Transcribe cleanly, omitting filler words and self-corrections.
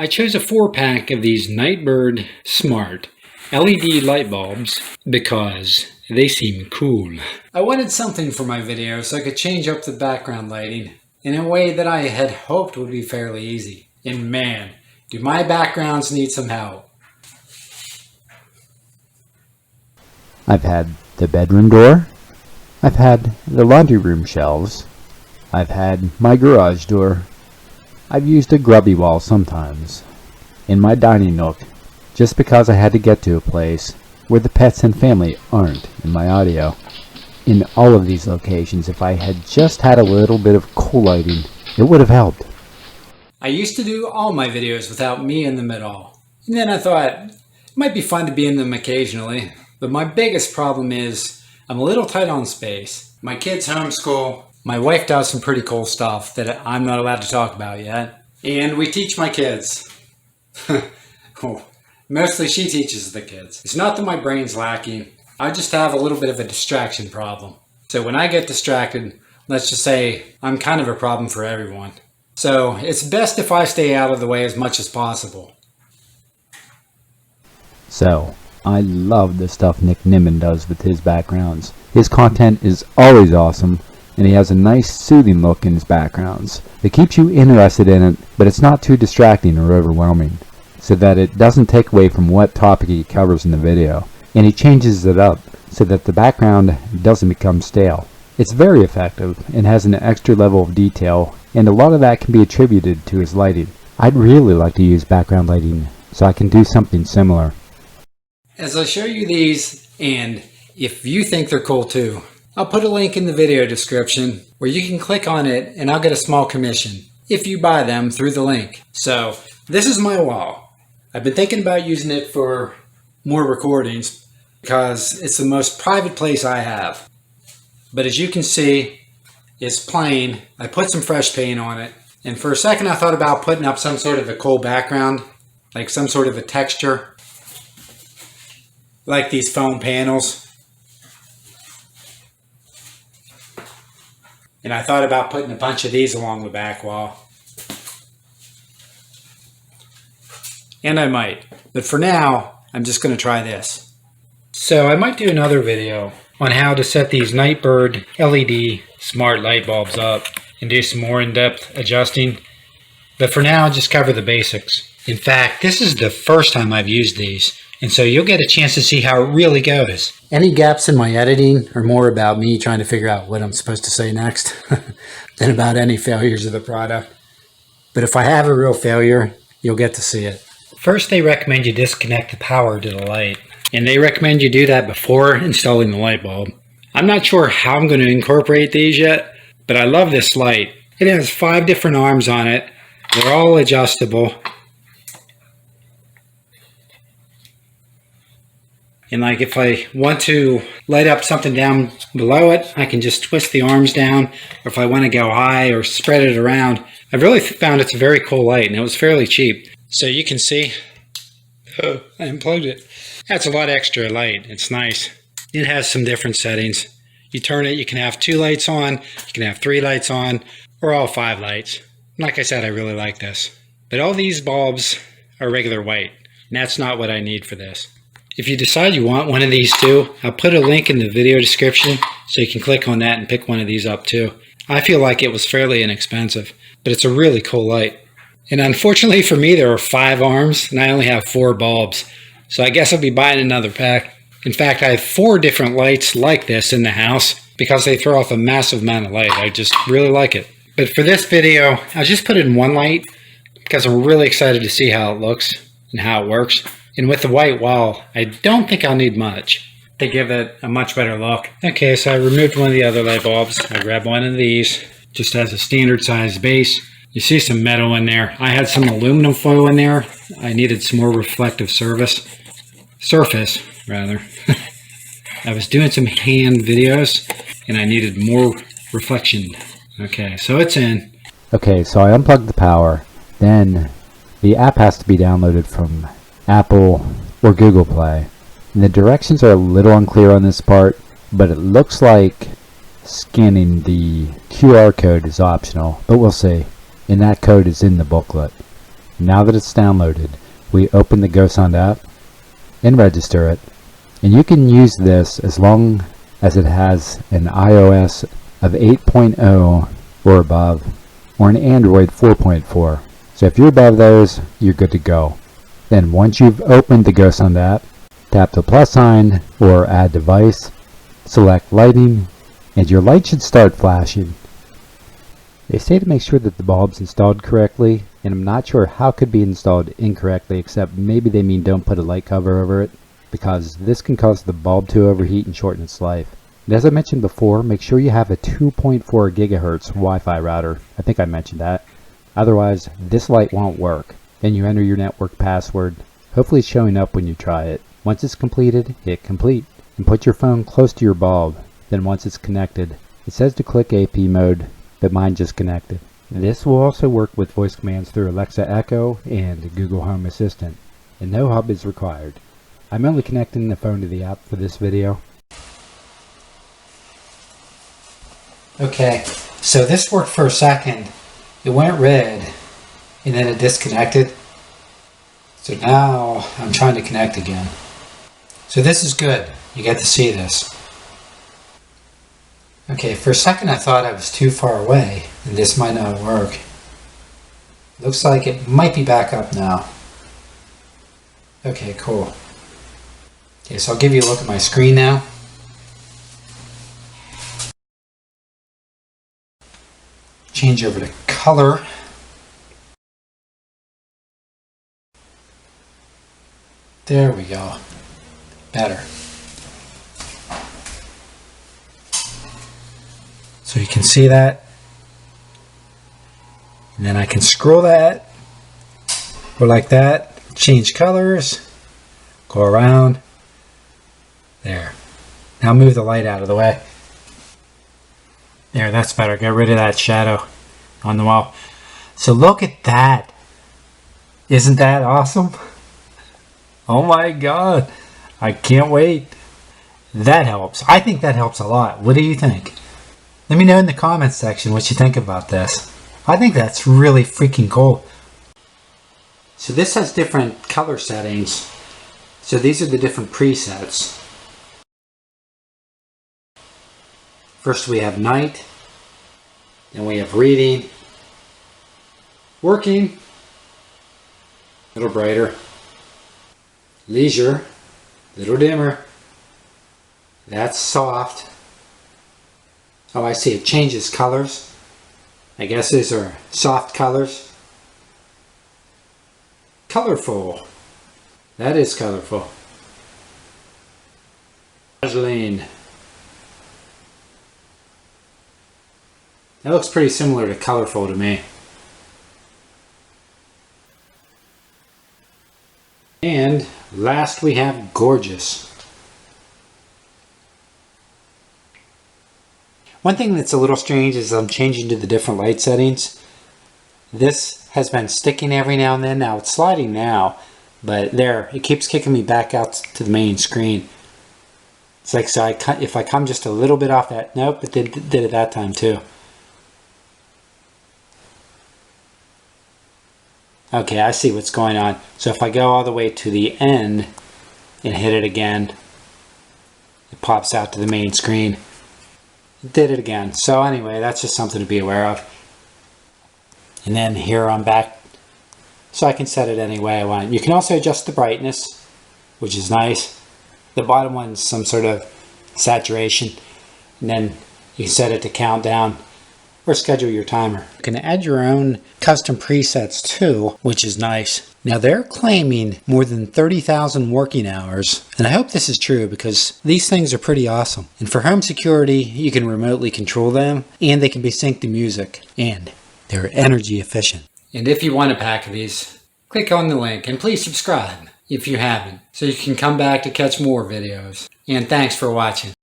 I chose a 4-pack of these NiteBird Smart LED light bulbs because they seem cool. I wanted something for my video so I could change up the background lighting in a way that I had hoped would be fairly easy. And man, do my backgrounds need some help. I've had the bedroom door, I've had the laundry room shelves, I've had my garage door, I've used a grubby wall sometimes, in my dining nook, just because I had to get to a place where the pets and family aren't in my audio. In all of these locations, if I had just had a little bit of cool lighting, it would have helped. I used to do all my videos without me in them at all. And then I thought, it might be fun to be in them occasionally. But my biggest problem is, I'm a little tight on space. My kids homeschool. My wife does some pretty cool stuff that I'm not allowed to talk about yet. And we teach my kids. Oh, mostly she teaches the kids. It's not that my brain's lacking. I just have a little bit of a distraction problem. So when I get distracted, let's just say I'm kind of a problem for everyone. So it's best if I stay out of the way as much as possible. So, I love the stuff Nick Nimmin does with his backgrounds. His content is always awesome, and he has a nice soothing look in his backgrounds. It keeps you interested in it, but it's not too distracting or overwhelming, so that it doesn't take away from what topic he covers in the video. And he changes it up so that the background doesn't become stale. It's very effective and has an extra level of detail, and a lot of that can be attributed to his lighting. I'd really like to use background lighting so I can do something similar. As I show you these, and if you think they're cool too, I'll put a link in the video description where you can click on it and I'll get a small commission if you buy them through the link. So this is my wall. I've been thinking about using it for more recordings because it's the most private place I have. But as you can see, it's plain. I put some fresh paint on it. And for a second I thought about putting up some sort of a cool background, like some sort of a texture, like these foam panels. And I thought about putting a bunch of these along the back wall. And I might. But for now, I'm just going to try this. So I might do another video on how to set these NiteBird LED smart light bulbs up and do some more in-depth adjusting. But for now, I'll just cover the basics. In fact, this is the first time I've used these, and so you'll get a chance to see how it really goes. Any gaps in my editing are more about me trying to figure out what I'm supposed to say next than about any failures of the product. But if I have a real failure, you'll get to see it. First, they recommend you disconnect the power to the light, and they recommend you do that before installing the light bulb. I'm not sure how I'm going to incorporate these yet, but I love this light. It has 5 different arms on it. They're all adjustable. And like if I want to light up something down below it, I can just twist the arms down. Or if I want to go high or spread it around, I've really found it's a very cool light, and it was fairly cheap. So you can see, oh, I unplugged it. That's a lot extra light. It's nice. It has some different settings. You turn it, you can have 2 lights on, you can have 3 lights on, or all 5 lights. Like I said, I really like this. But all these bulbs are regular white, and that's not what I need for this. If you decide you want one of these too, I'll put a link in the video description so you can click on that and pick one of these up too. I feel like it was fairly inexpensive, but it's a really cool light. And unfortunately for me, there are 5 arms and I only have 4 bulbs. So I guess I'll be buying another pack. In fact, I have 4 different lights like this in the house because they throw off a massive amount of light. I just really like it. But for this video, I'll just put in 1 light because I'm really excited to see how it looks and how it works. And with the white wall, I don't think I'll need much to give it a much better look. Okay, so I removed one of the other light bulbs. I grabbed one of these, just as a standard size base. You see some metal in there. I had some aluminum foil in there. I needed some more reflective surface. I was doing some hand videos and I needed more reflection. Okay, so it's in. Okay, so I unplugged the power. Then the app has to be downloaded from Apple or Google Play. And the directions are a little unclear on this part, but it looks like scanning the QR code is optional, but we'll see. And that code is in the booklet. Now that it's downloaded, we open the Gosund app and register it. And you can use this as long as it has an iOS of 8.0 or above, or an Android 4.4. So if you're above those, you're good to go. Then once you've opened the Gosund app, tap the plus sign or add device, select lighting, and your light should start flashing. They say to make sure that the bulb's installed correctly, and I'm not sure how it could be installed incorrectly, except maybe they mean don't put a light cover over it, because this can cause the bulb to overheat and shorten its life. And as I mentioned before, make sure you have a 2.4 gigahertz Wi-Fi router. I think I mentioned that. Otherwise, this light won't work. Then you enter your network password. Hopefully it's showing up when you try it. Once it's completed, hit complete, and put your phone close to your bulb. Then once it's connected, it says to click AP mode, but mine just connected. This will also work with voice commands through Alexa Echo and Google Home Assistant, and no hub is required. I'm only connecting the phone to the app for this video. Okay, so this worked for a second. It went red, and then it disconnected. So now I'm trying to connect again. So this is good. You get to see this. Okay, for a second I thought I was too far away and this might not work. Looks like it might be back up now. Okay, cool. Okay, so I'll give you a look at my screen now. Change over to color. There we go. Better. So you can see that. And then I can scroll that. Or like that. Change colors. Go around. There. Now move the light out of the way. There, that's better. Get rid of that shadow on the wall. So look at that. Isn't that awesome? Oh my god. I can't wait. That helps. I think that helps a lot. What do you think? Let me know in the comments section what you think about this. I think that's really freaking cool. So this has different color settings. So these are the different presets. First we have night. Then we have reading. Working. A little brighter. Leisure. A little dimmer. That's soft. Oh, I see. It changes colors. I guess these are soft colors. Colorful. That is colorful. Vaseline. That looks pretty similar to colorful to me. And last we have gorgeous. One thing that's a little strange is I'm changing to the different light settings. This has been sticking every now and then. Now it's sliding now, but there, it keeps kicking me back out to the main screen. It's like, so if I come just a little bit off that, nope, it did it that time too. Okay, I see what's going on. So if I go all the way to the end and hit it again, it pops out to the main screen. It did it again. So anyway, that's just something to be aware of. And then here I'm back, so I can set it any way I want. You can also adjust the brightness, which is nice. The bottom one's some sort of saturation. And then you can set it to countdown or schedule your timer. You can add your own custom presets too, which is nice. Now they're claiming more than 30,000 working hours, and I hope this is true because these things are pretty awesome. And for home security, you can remotely control them, and they can be synced to music, and they're energy efficient. And if you want a pack of these, click on the link and please subscribe if you haven't, so you can come back to catch more videos. And thanks for watching.